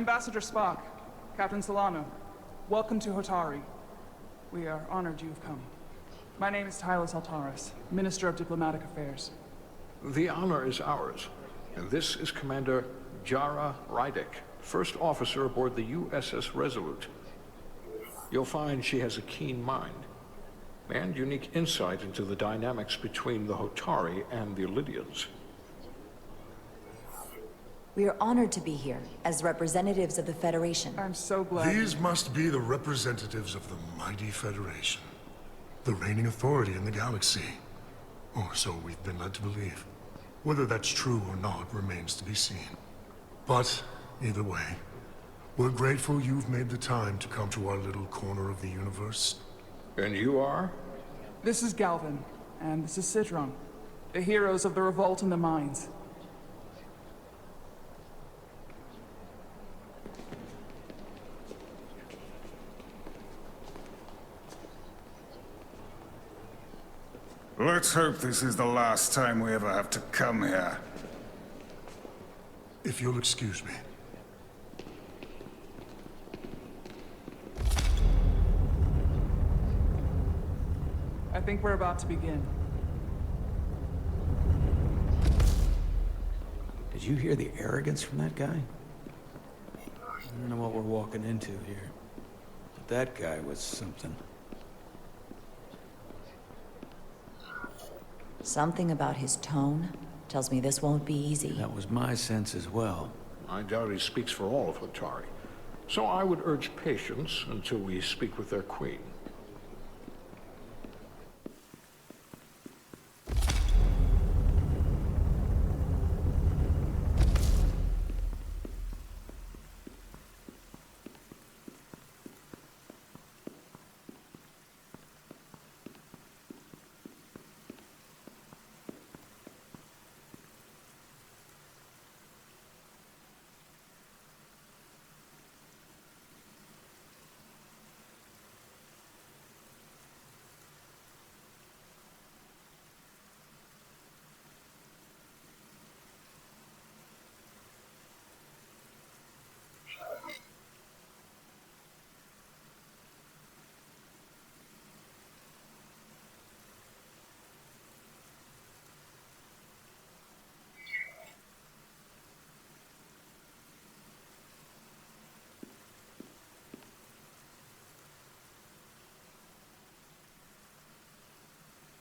Ambassador Spock, Captain Solano, welcome to Hotari. We are honored you've come. My name is Tylos Altaris, Minister of Diplomatic Affairs. The honor is ours, and this is Commander Jara Rydick, first officer aboard the USS Resolute. You'll find she has a keen mind, and unique insight into the dynamics between the Hotari and the Lydians. We are honored to be here, as representatives of the Federation. I'm so glad. These must be the representatives of the mighty Federation. The reigning authority in the galaxy. Or so we've been led to believe. Whether that's true or not remains to be seen. But, either way, we're grateful you've made the time to come to our little corner of the universe. And you are? This is Galvin, and this is Citron, the heroes of the revolt in the mines. Let's hope this is the last time we ever have to come here. If you'll excuse me. I think we're about to begin. Did you hear the arrogance from that guy? I don't know what we're walking into here, but that guy was something. Something about his tone tells me this won't be easy. That was my sense as well. I doubt he speaks for all of Hotari, so I would urge patience until we speak with their queen.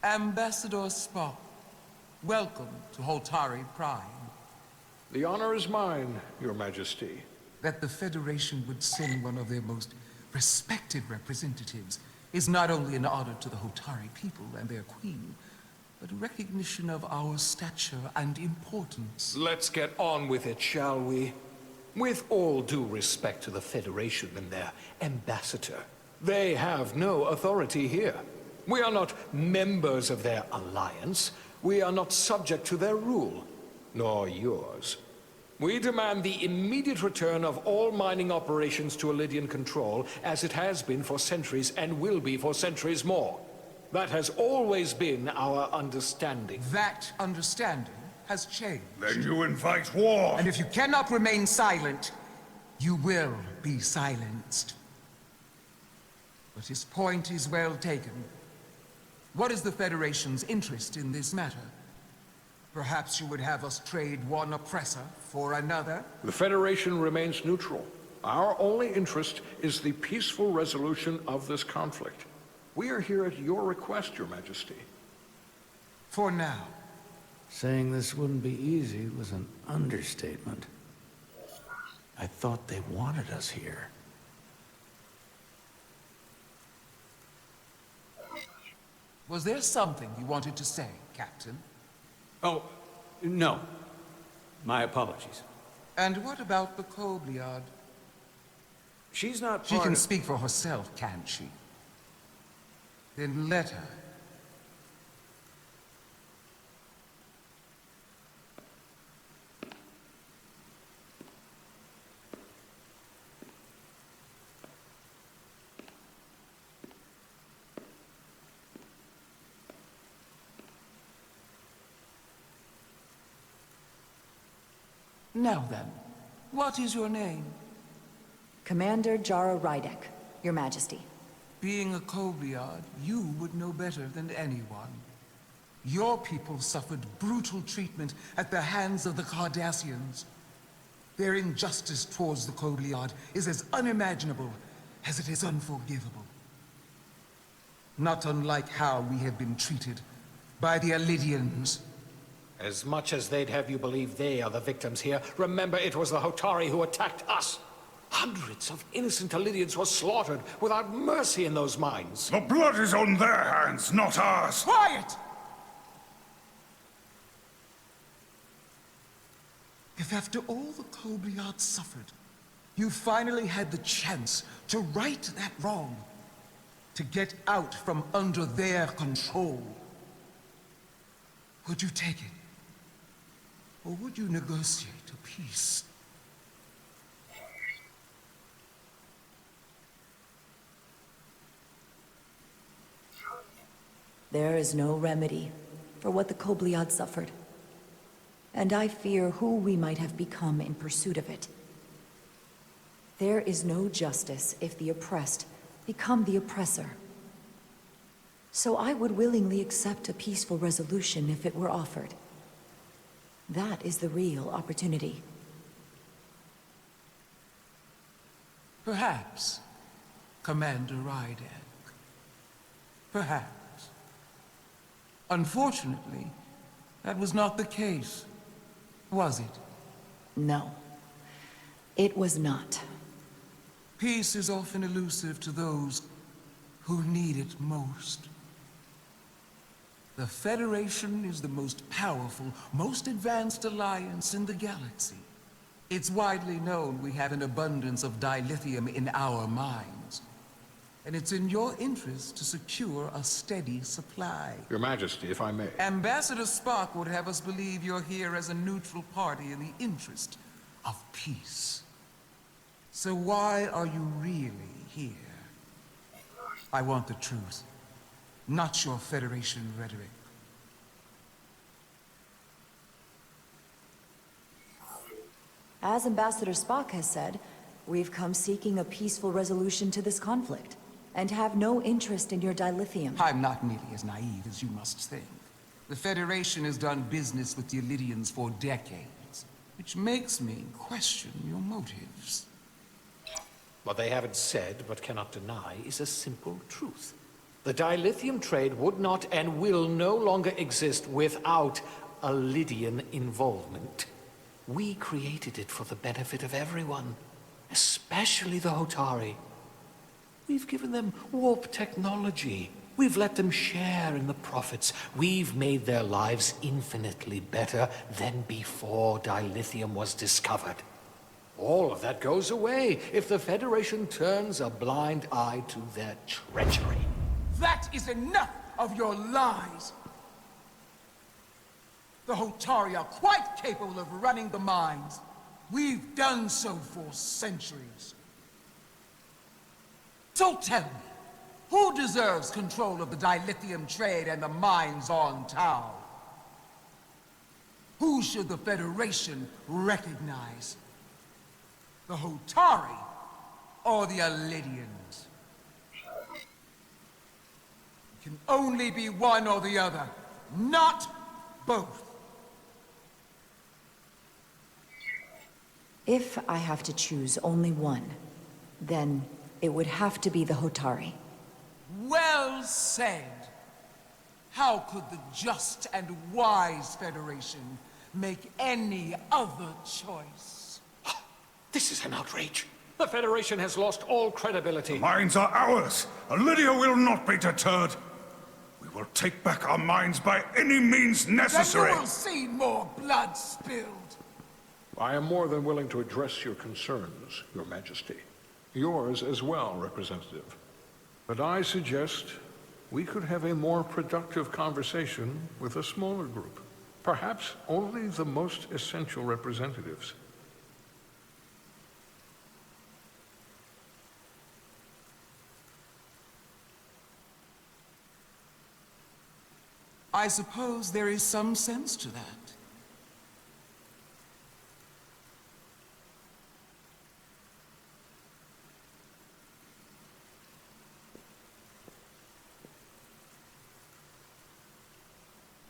Ambassador Spock, welcome to Hotari Prime. The honor is mine, Your Majesty. That the Federation would send one of their most respected representatives is not only an honor to the Hotari people and their queen, but a recognition of our stature and importance. Let's get on with it, shall we? With all due respect to the Federation and their ambassador, they have no authority here. We are not members of their alliance. We are not subject to their rule, nor yours. We demand the immediate return of all mining operations to Lydian control, as it has been for centuries and will be for centuries more. That has always been our understanding. That understanding has changed. Then you invite war! And if you cannot remain silent, you will be silenced. But his point is well taken. What is the Federation's interest in this matter? Perhaps you would have us trade one oppressor for another? The Federation remains neutral. Our only interest is the peaceful resolution of this conflict. We are here at your request, Your Majesty. For now. Saying this wouldn't be easy was an understatement. I thought they wanted us here. Was there something you wanted to say, Captain? Oh, no. My apologies. And what about the Kobliard? She's not She part can of... speak for herself, can't she? Then let her. Now then, what is your name? Commander Jara Rydek, Your Majesty. Being a Kobliad, you would know better than anyone. Your people suffered brutal treatment at the hands of the Cardassians. Their injustice towards the Kobliad is as unimaginable as it is unforgivable. Not unlike how we have been treated by the Alidians. As much as they'd have you believe they are the victims here, remember it was the Hotari who attacked us. Hundreds of innocent Alidians were slaughtered without mercy in those mines. The blood is on their hands, not ours. Quiet! If after all the Kobliad suffered, you finally had the chance to right that wrong, to get out from under their control, would you take it? Or would you negotiate a peace? There is no remedy for what the Kobliad suffered. And I fear who we might have become in pursuit of it. There is no justice if the oppressed become the oppressor. So I would willingly accept a peaceful resolution if it were offered. That is the real opportunity. Perhaps, Commander Rydek. Perhaps. Unfortunately, that was not the case, was it? No, it was not. Peace is often elusive to those who need it most. The Federation is the most powerful, most advanced alliance in the galaxy. It's widely known we have an abundance of dilithium in our mines. And it's in your interest to secure a steady supply. Your Majesty, if I may. Ambassador Spock would have us believe you're here as a neutral party in the interest of peace. So why are you really here? I want the truth, not your Federation rhetoric. As Ambassador Spock has said, we've come seeking a peaceful resolution to this conflict, and have no interest in your dilithium. I'm not nearly as naive as you must think. The Federation has done business with the Alidians for decades, which makes me question your motives. What they haven't said, but cannot deny, is a simple truth. The dilithium trade would not and will no longer exist without Alidian involvement. We created it for the benefit of everyone, especially the Hotari. We've given them warp technology. We've let them share in the profits. We've made their lives infinitely better than before dilithium was discovered. All of that goes away if the Federation turns a blind eye to their treachery. That is enough of your lies! The Hotari are quite capable of running the mines. We've done so for centuries. So tell me, who deserves control of the dilithium trade and the mines on Tau? Who should the Federation recognize? The Hotari or the Alidians? It can only be one or the other, not both. If I have to choose only one, then it would have to be the Hotari. Well said. How could the just and wise Federation make any other choice? This is an outrage. The Federation has lost all credibility. Mines are ours. Lydia will not be deterred. We will take back our mines by any means necessary. Then you will see more blood spilled. I am more than willing to address your concerns, Your Majesty. Yours as well, Representative. But I suggest we could have a more productive conversation with a smaller group. Perhaps only the most essential representatives. I suppose there is some sense to that.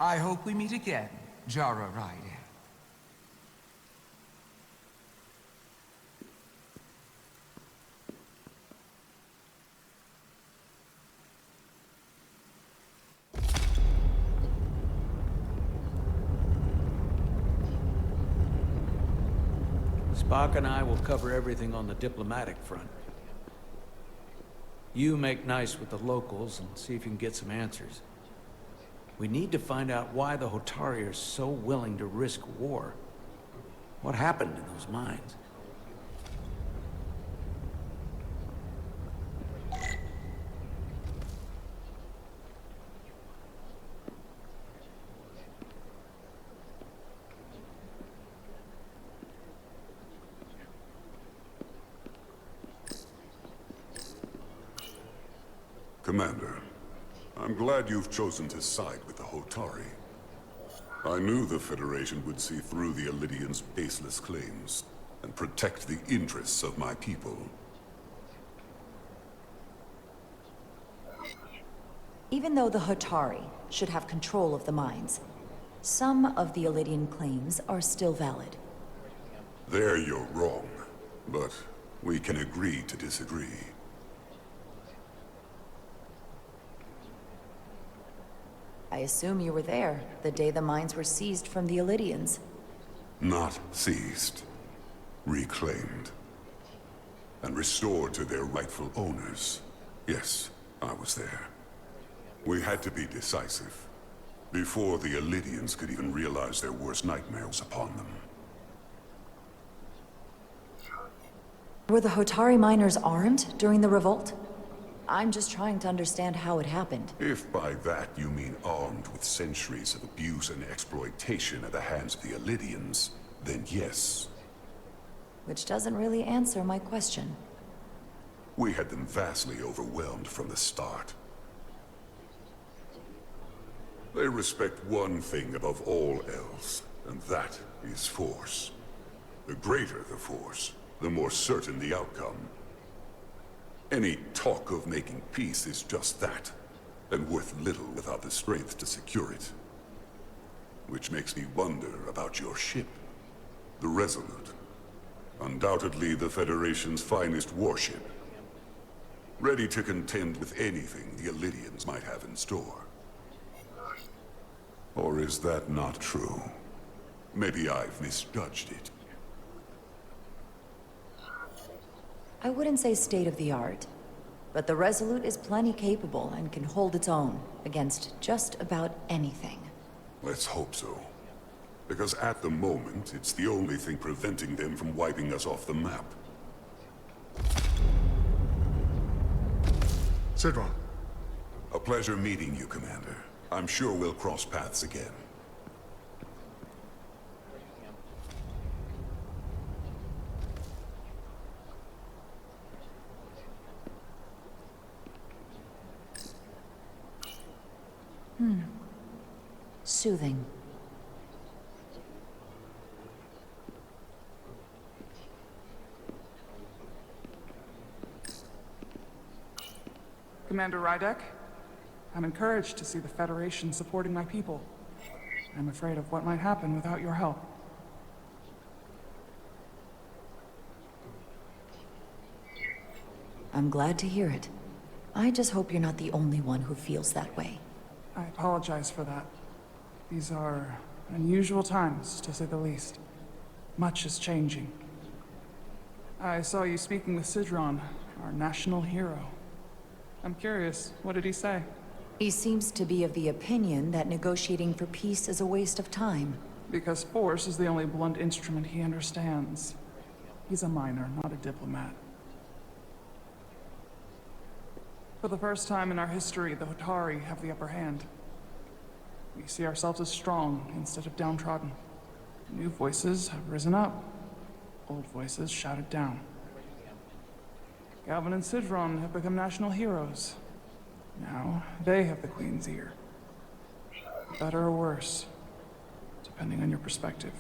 I hope we meet again, Jara Ryder. Spock and I will cover everything on the diplomatic front. You make nice with the locals and see if you can get some answers. We need to find out why the Hotari are so willing to risk war. What happened in those mines? Commander, I'm glad you've chosen to side with the Hotari. I knew the Federation would see through the Elidians' baseless claims and protect the interests of my people. Even though the Hotari should have control of the mines, some of the Elidian claims are still valid. There you're wrong, but we can agree to disagree. I assume you were there the day the mines were seized from the Elidians. Not seized. Reclaimed. And restored to their rightful owners. Yes, I was there. We had to be decisive. Before the Elidians could even realize their worst nightmare was upon them. Were the Hotari miners armed during the revolt? I'm just trying to understand how it happened. If by that you mean armed with centuries of abuse and exploitation at the hands of the Elidians, then yes. Which doesn't really answer my question. We had them vastly overwhelmed from the start. They respect one thing above all else, and that is force. The greater the force, the more certain the outcome. Any talk of making peace is just that, and worth little without the strength to secure it. Which makes me wonder about your ship, the Resolute. Undoubtedly the Federation's finest warship. Ready to contend with anything the Elidians might have in store. Or is that not true? Maybe I've misjudged it. I wouldn't say state-of-the-art, but the Resolute is plenty capable and can hold its own against just about anything. Let's hope so. Because at the moment, it's the only thing preventing them from wiping us off the map. Sidron. A pleasure meeting you, Commander. I'm sure we'll cross paths again. Soothing. Commander Rydek, I'm encouraged to see the Federation supporting my people. I'm afraid of what might happen without your help. I'm glad to hear it. I just hope you're not the only one who feels that way. I apologize for that. These are unusual times, to say the least. Much is changing. I saw you speaking with Sidron, our national hero. I'm curious, what did he say? He seems to be of the opinion that negotiating for peace is a waste of time. Because force is the only blunt instrument he understands. He's a miner, not a diplomat. For the first time in our history, the Hotari have the upper hand. We see ourselves as strong instead of downtrodden. New voices have risen up. Old voices shouted down. Galvin and Sidron have become national heroes. Now, they have the Queen's ear. Better or worse, depending on your perspective.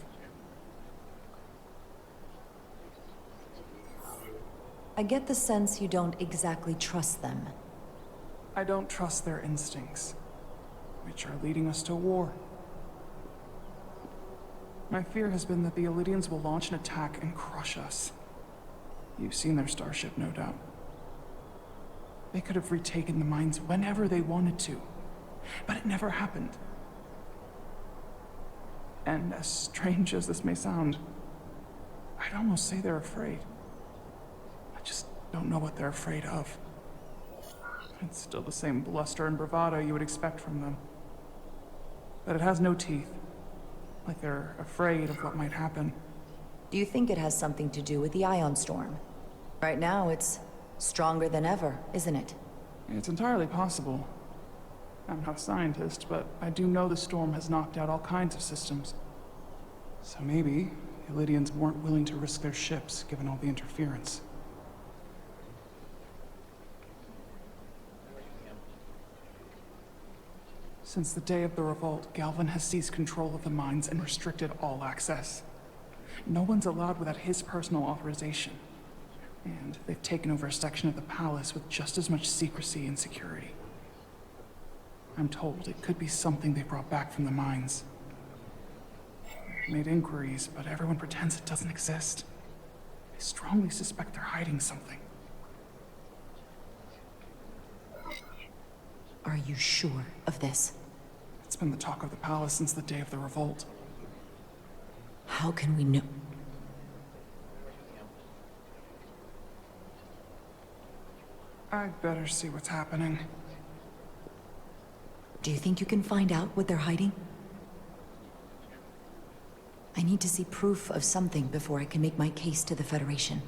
I get the sense you don't exactly trust them. I don't trust their instincts, which are leading us to war. My fear has been that the Elydians will launch an attack and crush us. You've seen their starship, no doubt. They could have retaken the mines whenever they wanted to, but it never happened. And as strange as this may sound, I'd almost say they're afraid. I just don't know what they're afraid of. It's still the same bluster and bravado you would expect from them. But it has no teeth. Like they're afraid of what might happen. Do you think it has something to do with the ion storm? Right now, it's stronger than ever, isn't it? It's entirely possible. I'm not a scientist, but I do know the storm has knocked out all kinds of systems. So maybe the Elydians weren't willing to risk their ships, given all the interference. Since the day of the revolt, Galvin has seized control of the mines and restricted all access. No one's allowed without his personal authorization. And they've taken over a section of the palace with just as much secrecy and security. I'm told it could be something they brought back from the mines. I've made inquiries, but everyone pretends it doesn't exist. I strongly suspect they're hiding something. Are you sure of this? It's been the talk of the palace since the day of the revolt. How can we know? I'd better see what's happening. Do you think you can find out what they're hiding? I need to see proof of something before I can make my case to the Federation.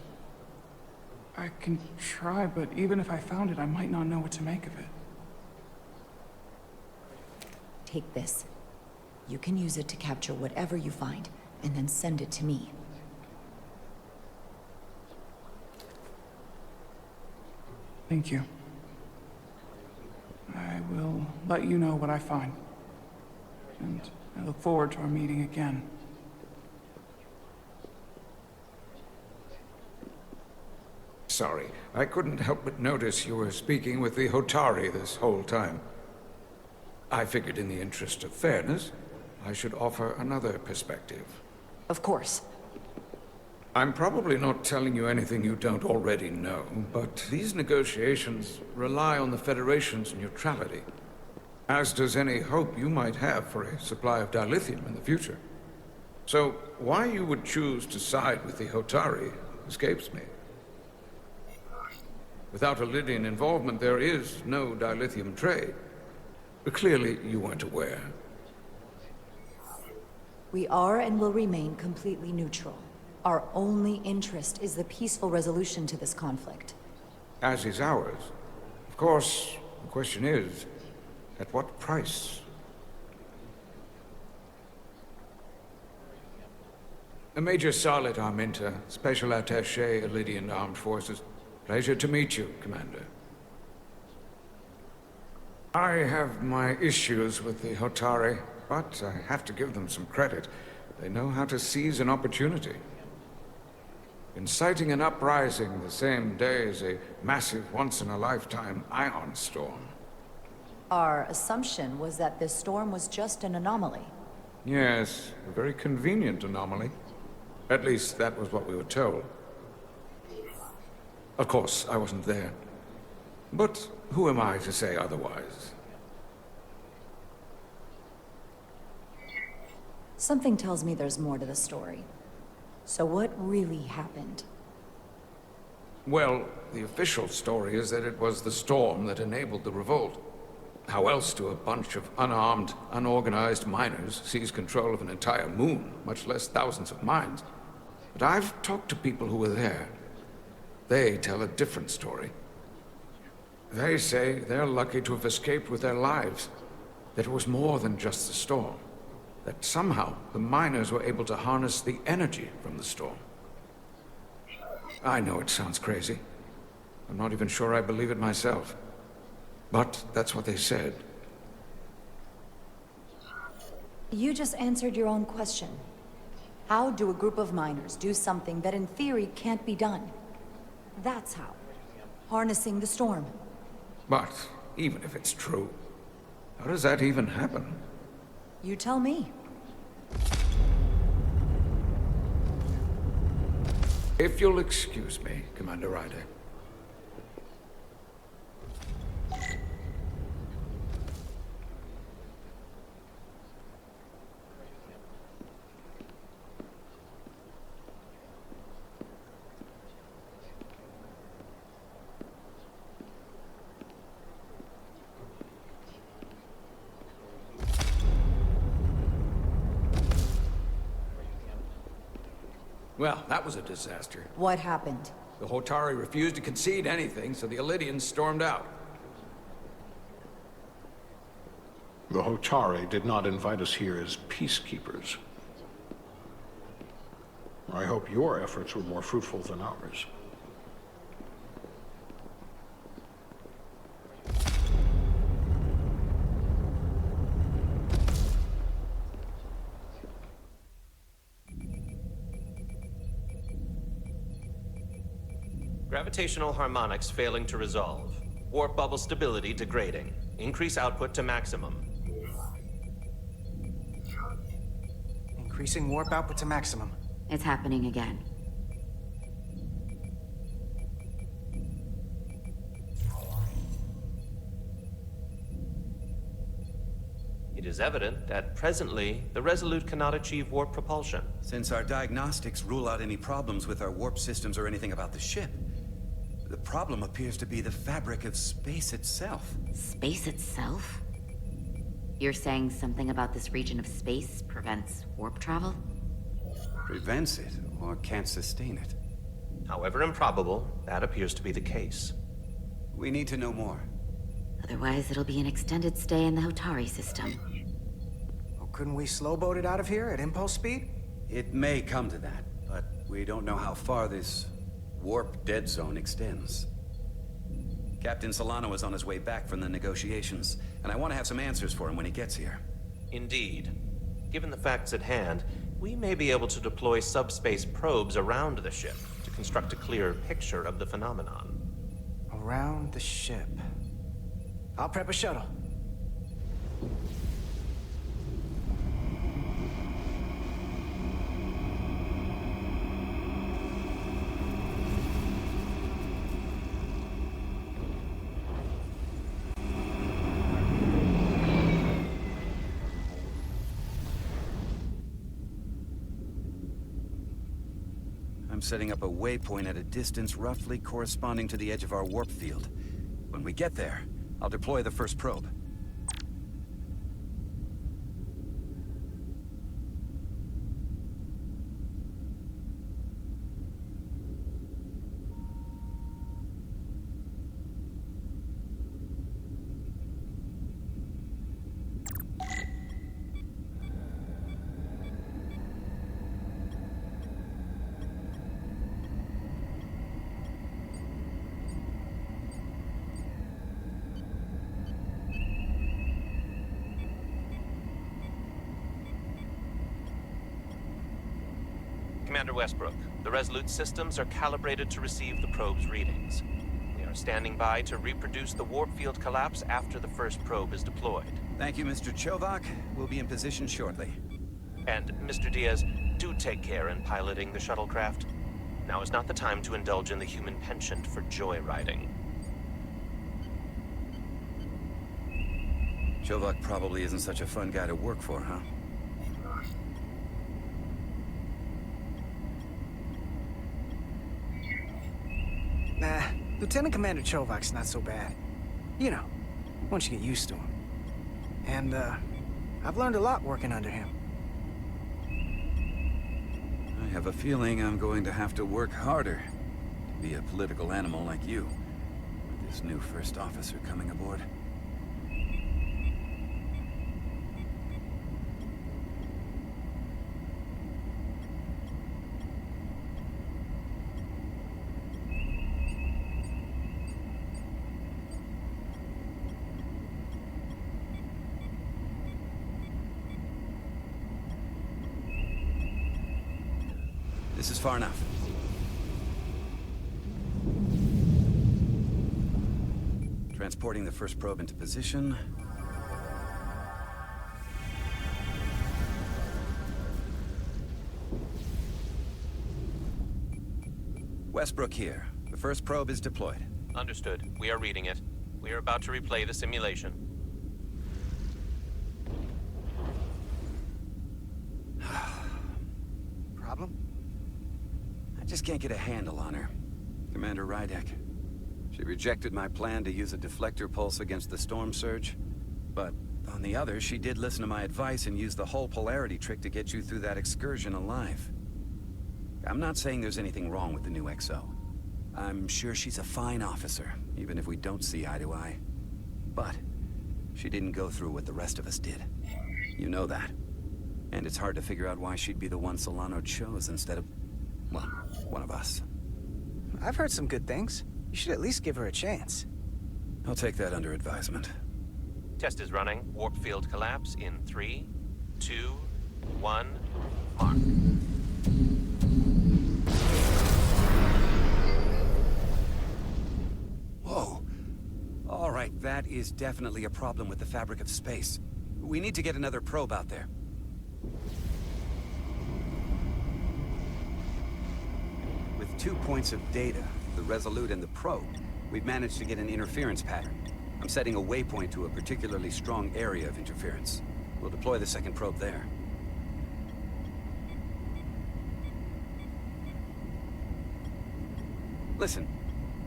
I can try, but even if I found it, I might not know what to make of it. Take this. You can use it to capture whatever you find, and then send it to me. Thank you. I will let you know what I find. And I look forward to our meeting again. Sorry, I couldn't help but notice you were speaking with the Hotari this whole time. I figured in the interest of fairness, I should offer another perspective. Of course. I'm probably not telling you anything you don't already know, but these negotiations rely on the Federation's neutrality, as does any hope you might have for a supply of dilithium in the future. So, why you would choose to side with the Hotari escapes me. Without Elydian involvement, there is no dilithium trade. But clearly, you weren't aware. We are and will remain completely neutral. Our only interest is the peaceful resolution to this conflict. As is ours. Of course, the question is, at what price? Major Sarlet Arminta, Special Attaché, Elydian Armed Forces. Pleasure to meet you, Commander. I have my issues with the Hotari, but I have to give them some credit. They know how to seize an opportunity. Inciting an uprising the same day as a massive, once-in-a-lifetime ion storm. Our assumption was that this storm was just an anomaly. Yes, a very convenient anomaly. At least that was what we were told. Of course, I wasn't there. But who am I to say otherwise? Something tells me there's more to the story. So what really happened? Well, the official story is that it was the storm that enabled the revolt. How else do a bunch of unarmed, unorganized miners seize control of an entire moon, much less thousands of mines? But I've talked to people who were there. They tell a different story. They say they're lucky to have escaped with their lives. That it was more than just the storm. That somehow the miners were able to harness the energy from the storm. I know it sounds crazy. I'm not even sure I believe it myself. But that's what they said. You just answered your own question. How do a group of miners do something that in theory can't be done? That's how. Harnessing the storm. But even if it's true, how does that even happen? You tell me. If you'll excuse me, Commander Ryder. Well, that was a disaster. What happened? The Hotari refused to concede anything, so the Elydians stormed out. The Hotari did not invite us here as peacekeepers. I hope your efforts were more fruitful than ours. Gravitational harmonics failing to resolve. Warp bubble stability degrading. Increase output to maximum. Increasing warp output to maximum. It's happening again. It is evident that presently, the Resolute cannot achieve warp propulsion. Since our diagnostics rule out any problems with our warp systems or anything about the ship, the problem appears to be the fabric of space itself. Space itself? You're saying something about this region of space prevents warp travel? Prevents it, or can't sustain it. However improbable, that appears to be the case. We need to know more. Otherwise, it'll be an extended stay in the Hotari system. Well, couldn't we slowboat it out of here at impulse speed? It may come to that, but we don't know how far this warp dead zone extends. Captain Solano is on his way back from the negotiations, and I want to have some answers for him when he gets here. Indeed. Given the facts at hand, we may be able to deploy subspace probes around the ship to construct a clearer picture of the phenomenon. Around the ship. I'll prep a shuttle. I'm setting up a waypoint at a distance roughly corresponding to the edge of our warp field. When we get there, I'll deploy the first probe. Commander Westbrook, the Resolute systems are calibrated to receive the probe's readings. We are standing by to reproduce the warp field collapse after the first probe is deployed. Thank you, Mr. Chovak. We'll be in position shortly. And, Mr. Diaz, do take care in piloting the shuttlecraft. Now is not the time to indulge in the human penchant for joyriding. Chovak probably isn't such a fun guy to work for, huh? Nah, Lieutenant Commander Chovak's not so bad. You know, once you get used to him. And, I've learned a lot working under him. I have a feeling I'm going to have to work harder to be a political animal like you, with this new first officer coming aboard. This is far enough. Transporting the first probe into position. Westbrook here. The first probe is deployed. Understood. We are reading it. We are about to replay the simulation. Problem? I just can't get a handle on her. Commander Rydek. She rejected my plan to use a deflector pulse against the storm surge. But on the other, she did listen to my advice and use the whole polarity trick to get you through that excursion alive. I'm not saying there's anything wrong with the new XO. I'm sure she's a fine officer, even if we don't see eye to eye. But she didn't go through what the rest of us did. You know that. And it's hard to figure out why she'd be the one Solano chose instead of, well, one of us. I've heard some good things. You should at least give her a chance. I'll take that under advisement. Test is running. Warp field collapse in 3, 2, 1, mark. Whoa. All right, that is definitely a problem with the fabric of space. We need to get another probe out there. With 2 points of data, the Resolute and the probe, we've managed to get an interference pattern. I'm setting a waypoint to a particularly strong area of interference. We'll deploy the second probe there. Listen,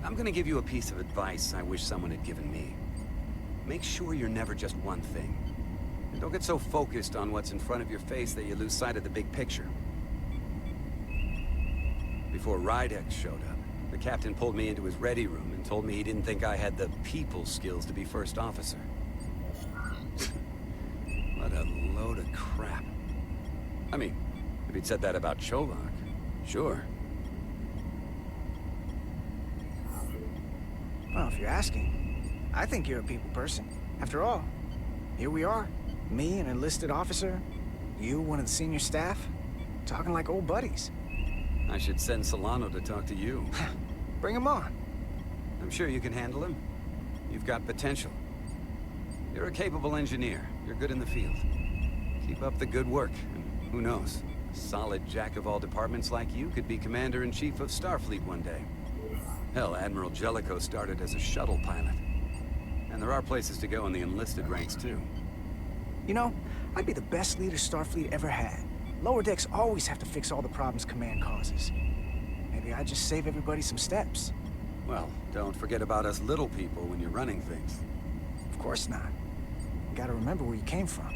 I'm gonna give you a piece of advice I wish someone had given me. Make sure you're never just one thing. And don't get so focused on what's in front of your face that you lose sight of the big picture. Before Rydek showed up, the captain pulled me into his ready room and told me he didn't think I had the people skills to be first officer. What a load of crap. I mean, if he'd said that about Chovak, sure. Well, if you're asking, I think you're a people person. After all, here we are. Me, an enlisted officer. You, one of the senior staff. Talking like old buddies. I should send Solano to talk to you. Bring him on. I'm sure you can handle him. You've got potential. You're a capable engineer. You're good in the field. Keep up the good work, and who knows? A solid jack of all departments like you could be Commander-in-Chief of Starfleet one day. Hell, Admiral Jellicoe started as a shuttle pilot. And there are places to go in the enlisted ranks, too. You know, I'd be the best leader Starfleet ever had. Lower decks always have to fix all the problems Command causes. Maybe I'd just save everybody some steps. Well, don't forget about us little people when you're running things. Of course not. You gotta remember where you came from.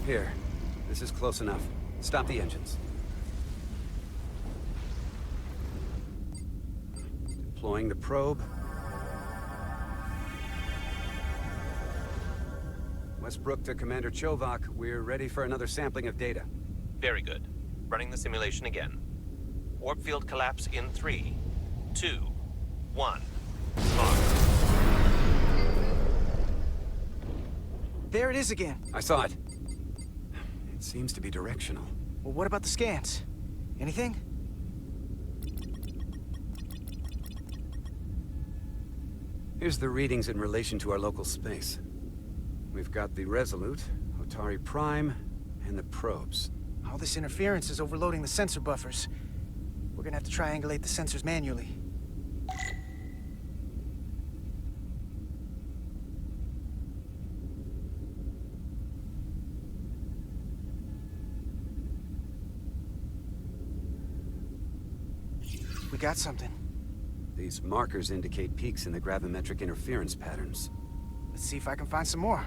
Here. This is close enough. Stop the engines. Deploying the probe. Westbrook to Commander Chovak. We're ready for another sampling of data. Very good. Running the simulation again. Warp field collapse in 3, 2, 1, mark. There it is again. I saw it. It seems to be directional. Well, what about the scans? Anything? Here's the readings in relation to our local space. We've got the Resolute, Otari Prime, and the probes. All this interference is overloading the sensor buffers. We're gonna have to triangulate the sensors manually. We got something. These markers indicate peaks in the gravimetric interference patterns. Let's see if I can find some more.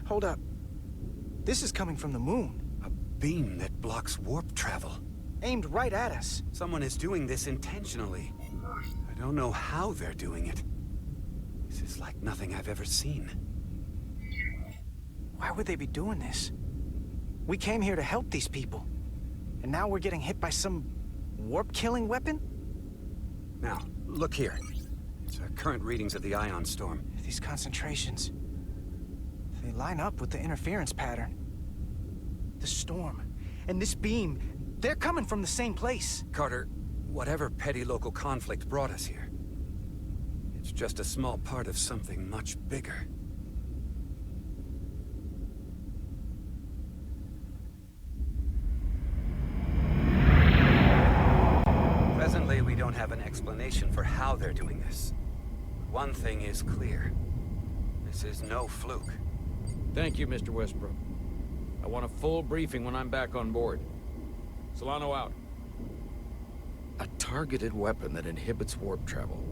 Hold up. This is coming from the moon. A beam that blocks warp travel. Aimed right at us. Someone is doing this intentionally. I don't know how they're doing it. This is like nothing I've ever seen. Why would they be doing this? We came here to help these people. And now we're getting hit by some warp-killing weapon? Now, look here. It's current readings of the ion storm. These concentrations, they line up with the interference pattern. The storm and this beam, they're coming from the same place. Carter, whatever petty local conflict brought us here, it's just a small part of something much bigger. Presently, we don't have an explanation for how they're doing this. One thing is clear. This is no fluke. Thank you, Mr. Westbrook. I want a full briefing when I'm back on board. Solano out. A targeted weapon that inhibits warp travel.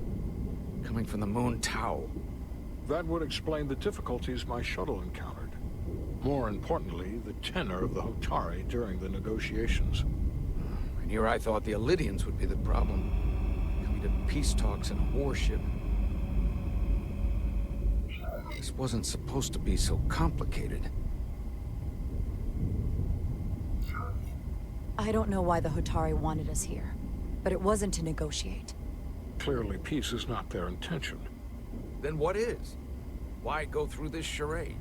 Coming from the moon Tau. That would explain the difficulties my shuttle encountered. More importantly, the tenor of the Hotari during the negotiations. And here I thought the Elydians would be the problem. Coming to peace talks in a warship. This wasn't supposed to be so complicated. I don't know why the Hotari wanted us here, but it wasn't to negotiate. Clearly, peace is not their intention. Then what is? Why go through this charade?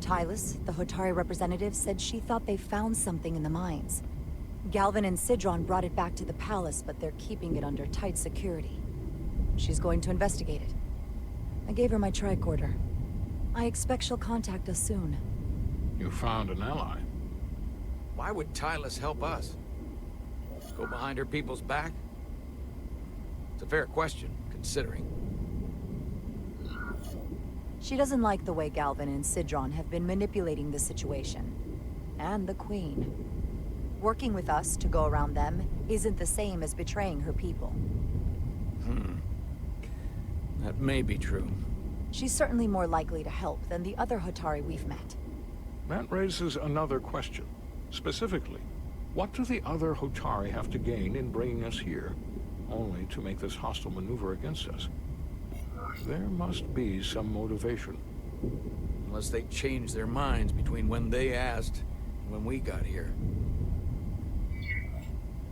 Tylus, the Hotari representative, said she thought they found something in the mines. Galvin and Sidron brought it back to the palace, but they're keeping it under tight security. She's going to investigate it. I gave her my tricorder. I expect she'll contact us soon. You found an ally. Why would Tylus help us? Go behind her people's back? It's a fair question, considering. She doesn't like the way Galvin and Sidron have been manipulating the situation. And the Queen. Working with us to go around them isn't the same as betraying her people. That may be true. She's certainly more likely to help than the other Hotari we've met. That raises another question. Specifically, what do the other Hotari have to gain in bringing us here, only to make this hostile maneuver against us? There must be some motivation. Unless they changed their minds between when they asked and when we got here.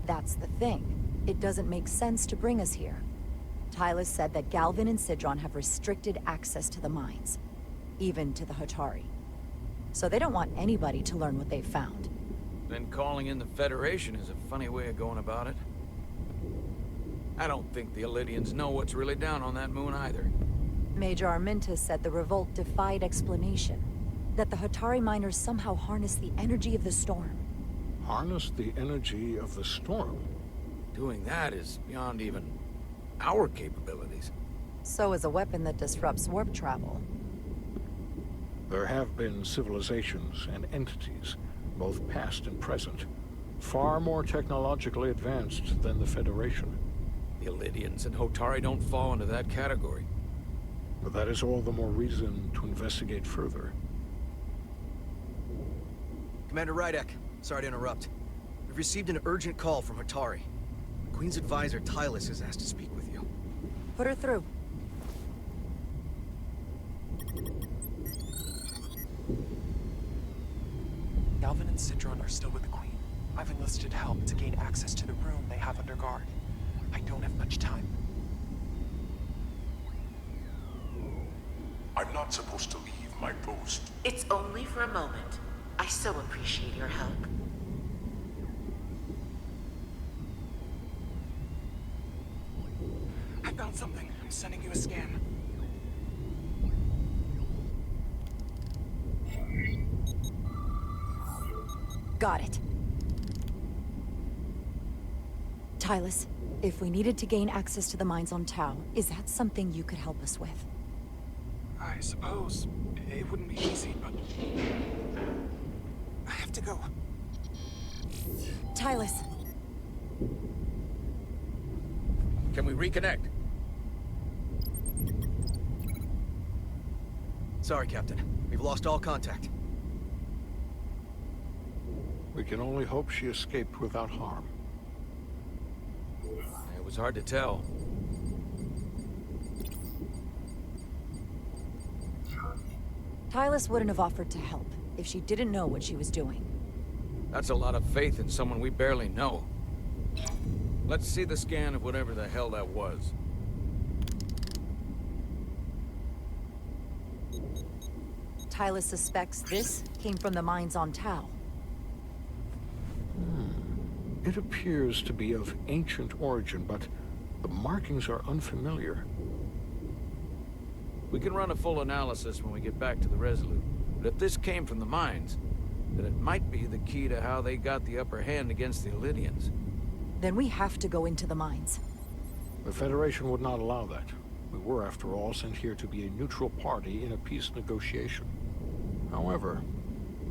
That's the thing. It doesn't make sense to bring us here. Tylus said that Galvin and Sidron have restricted access to the mines, even to the Hotari. So they don't want anybody to learn what they've found. Then calling in the Federation is a funny way of going about it. I don't think the Elydians know what's really down on that moon either. Major Arminta said the revolt defied explanation. That the Hotari miners somehow harnessed the energy of the storm. Harness the energy of the storm? Doing that is beyond even our capabilities. So is a weapon that disrupts warp travel. There have been civilizations and entities, both past and present, far more technologically advanced than the Federation. The Elydians and Hotari don't fall into that category. But that is all the more reason to investigate further. Commander Rydek, sorry to interrupt. We've received an urgent call from Hotari. The Queen's advisor, Tylus, has asked to speak with you. Put her through. Galvin and Sidron are still with the Queen. I've enlisted help to gain access to the room they have under guard. I don't have much time. I'm not supposed to leave my post. It's only for a moment. I so appreciate your help. I found something. I'm sending you a scan. Got it. Tylus, if we needed to gain access to the mines on Tau, is that something you could help us with? I suppose it wouldn't be easy, but I have to go. Tylus. Can we reconnect? Sorry, Captain. We've lost all contact. We can only hope she escaped without harm. It was hard to tell. Tylus wouldn't have offered to help if she didn't know what she was doing. That's a lot of faith in someone we barely know. Let's see the scan of whatever the hell that was. Tylus suspects this came from the mines on Tau. It appears to be of ancient origin, but the markings are unfamiliar. We can run a full analysis when we get back to the Resolute. But if this came from the mines, then it might be the key to how they got the upper hand against the Illydians. Then we have to go into the mines. The Federation would not allow that. We were, after all, sent here to be a neutral party in a peace negotiation. However,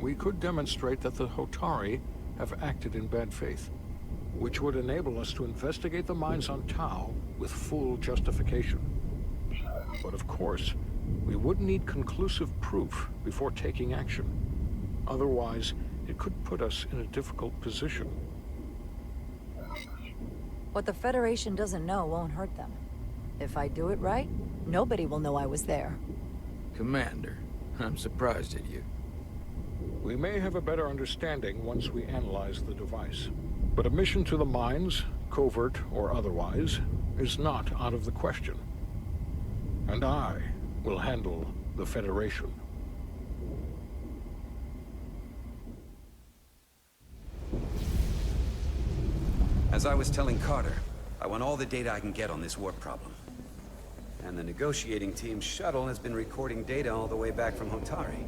we could demonstrate that the Hotari have acted in bad faith, which would enable us to investigate the mines on Tau with full justification. But of course, we would need conclusive proof before taking action. Otherwise, it could put us in a difficult position. What the Federation doesn't know won't hurt them. If I do it right, nobody will know I was there. Commander, I'm surprised at you. We may have a better understanding once we analyze the device. But a mission to the mines, covert or otherwise, is not out of the question. And I will handle the Federation. As I was telling Carter, I want all the data I can get on this warp problem. And the negotiating team's shuttle has been recording data all the way back from Hotari.